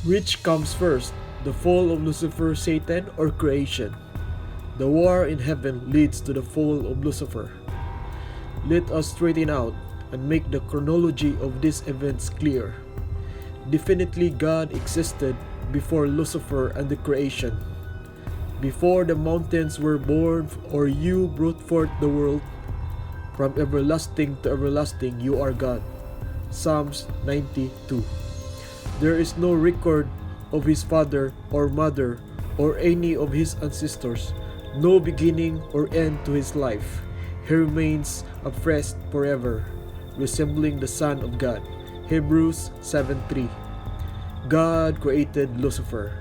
Which comes first, the fall of Lucifer, Satan, or creation? The war in heaven leads to the fall of Lucifer. Let us straighten out and make the chronology of these events clear. Definitely God existed before Lucifer and the creation. Before the mountains were born or you brought forth the world, from everlasting to everlasting you are God. Psalms 92. There is no record of his father or mother or any of his ancestors, no beginning or end to his life. He remains afresh forever, resembling the Son of God. Hebrews 7:3. God created Lucifer,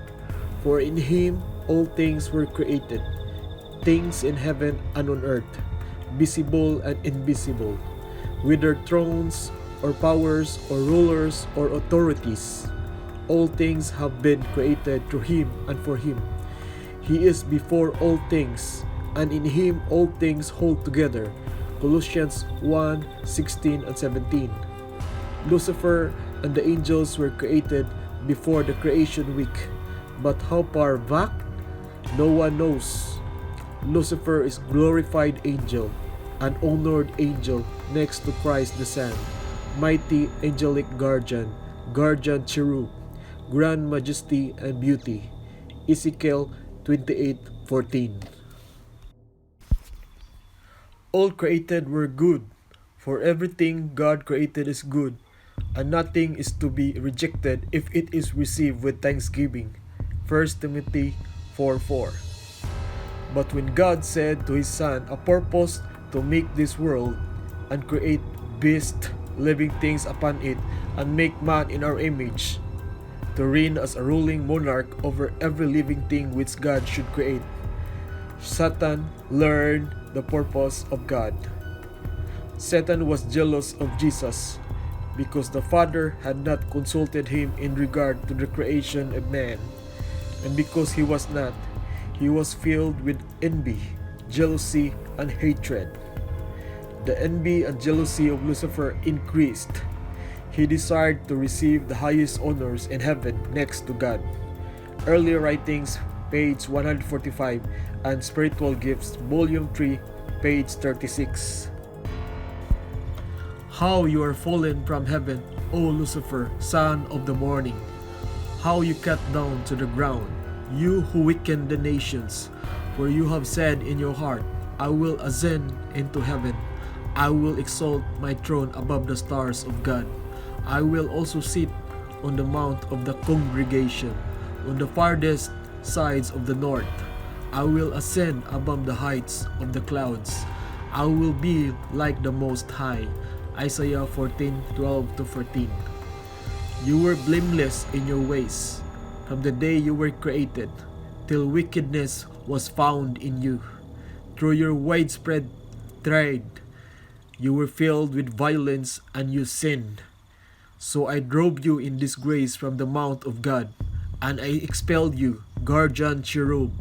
for in him all things were created, things in heaven and on earth, visible and invisible, whether thrones or powers or rulers or authorities. All things have been created through him and for him. He is before all things, and in him all things hold together. Colossians 1:16 and 17. Lucifer and the angels were created before the creation week, but how far back? No one knows. Lucifer is glorified angel, an honored angel next to Christ the Son, mighty angelic guardian, guardian cherub, grand majesty and beauty. Ezekiel 28:14. All created were good, for everything God created is good, and nothing is to be rejected if it is received with thanksgiving. 1 Timothy 4:4. But when God said to his Son a purpose to make this world and create beasts, living things upon it, and make man in our image, to reign as a ruling monarch over every living thing which God should create, Satan learned the purpose of God. Satan was jealous of Jesus because the Father had not consulted him in regard to the creation of man, and because he was not, he was filled with envy, jealousy, and hatred. The envy and jealousy of Lucifer increased. He desired to receive the highest honors in heaven next to God. Early Writings, page 145, and Spiritual Gifts, volume 3, page 36. How you are fallen from heaven, O Lucifer, son of the morning! How you cut down to the ground, you who weaken the nations! For you have said in your heart, I will ascend into heaven. I will exalt my throne above the stars of God. I will also sit on the mount of the congregation, on the farthest sides of the north. I will ascend above the heights of the clouds. I will be like the Most High. Isaiah 14:12-14. You were blameless in your ways, from the day you were created, till wickedness was found in you. Through your widespread trade, you were filled with violence and you sinned. So I drove you in disgrace from the mount of God, and I expelled you, guardian cherub,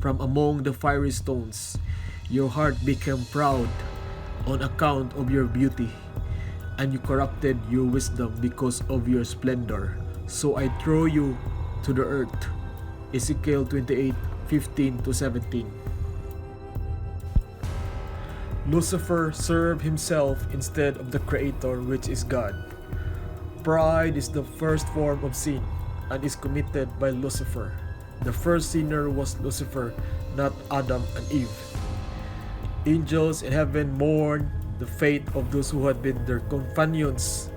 from among the fiery stones. Your heart became proud on account of your beauty, and you corrupted your wisdom because of your splendor. So I throw you to the earth. Ezekiel 28:15-17. Lucifer served himself instead of the Creator, which is God. Pride is the first form of sin and is committed by Lucifer. The first sinner was Lucifer, not Adam and Eve. Angels in heaven mourned the fate of those who had been their companions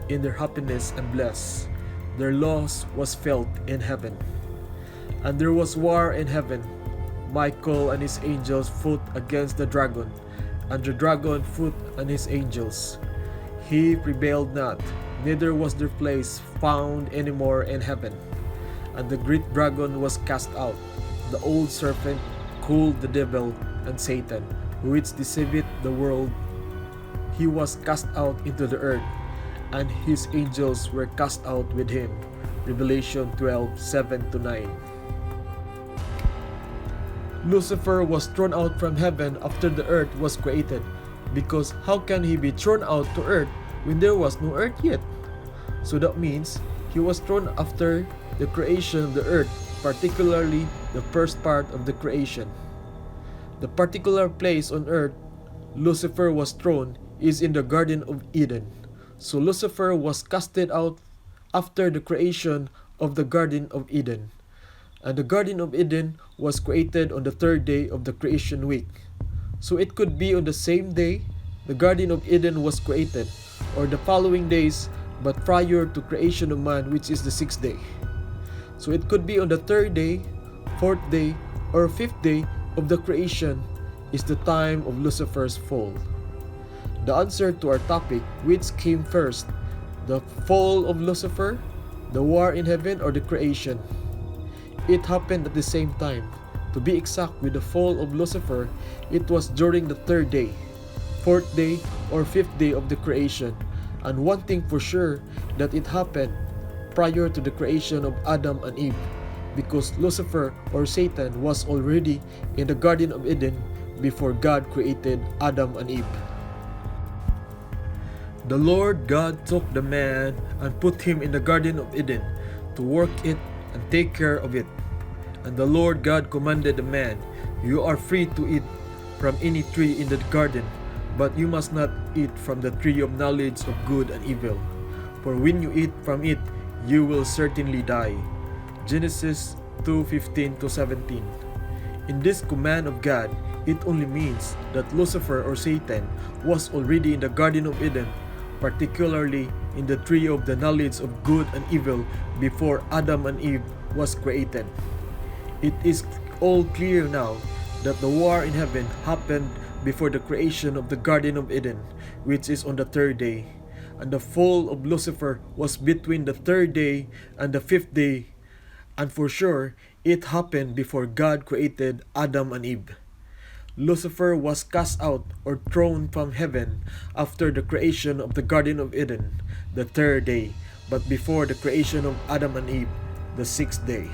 in their happiness and bliss. Their loss was felt in heaven. And there was war in heaven. Michael and his angels fought against the dragon, and the dragon fought and his angels. He prevailed not, neither was their place found any more in heaven. And the great dragon was cast out, the old serpent, called the devil and Satan, which deceiveth the world. He was cast out into the earth, and his angels were cast out with him. Revelation 12:7-9. Lucifer was thrown out from heaven after the earth was created, because how can he be thrown out to earth when there was no earth yet? So that means he was thrown after the creation of the earth, particularly the first part of the creation. The particular place on earth Lucifer was thrown is in the Garden of Eden. So Lucifer was casted out after the creation of the Garden of Eden. And the Garden of Eden was created on the third day of the creation week. So it could be on the same day the Garden of Eden was created, or the following days, but prior to creation of man, which is the sixth day. So it could be on the third day, fourth day, or fifth day of the creation is the time of Lucifer's fall. The answer to our topic, which came first, the fall of Lucifer, the war in heaven, or the creation? It happened at the same time. To be exact with the fall of Lucifer, it was during the third day, fourth day, or fifth day of the creation. And one thing for sure, that it happened prior to the creation of Adam and Eve, because Lucifer or Satan was already in the Garden of Eden before God created Adam and Eve. The Lord God took the man and put him in the Garden of Eden to work it and take care of it. And the Lord God commanded the man, "You are free to eat from any tree in the garden, but you must not eat from the tree of knowledge of good and evil. For when you eat from it, you will certainly die." Genesis 2:15-17. In this command of God, it only means that Lucifer or Satan was already in the Garden of Eden, particularly in the tree of the knowledge of good and evil before Adam and Eve was created. It is all clear now that the war in heaven happened before the creation of the Garden of Eden, which is on the third day. And the fall of Lucifer was between the third day and the fifth day. And for sure, it happened before God created Adam and Eve. Lucifer was cast out or thrown from heaven after the creation of the Garden of Eden, the third day, but before the creation of Adam and Eve, the sixth day.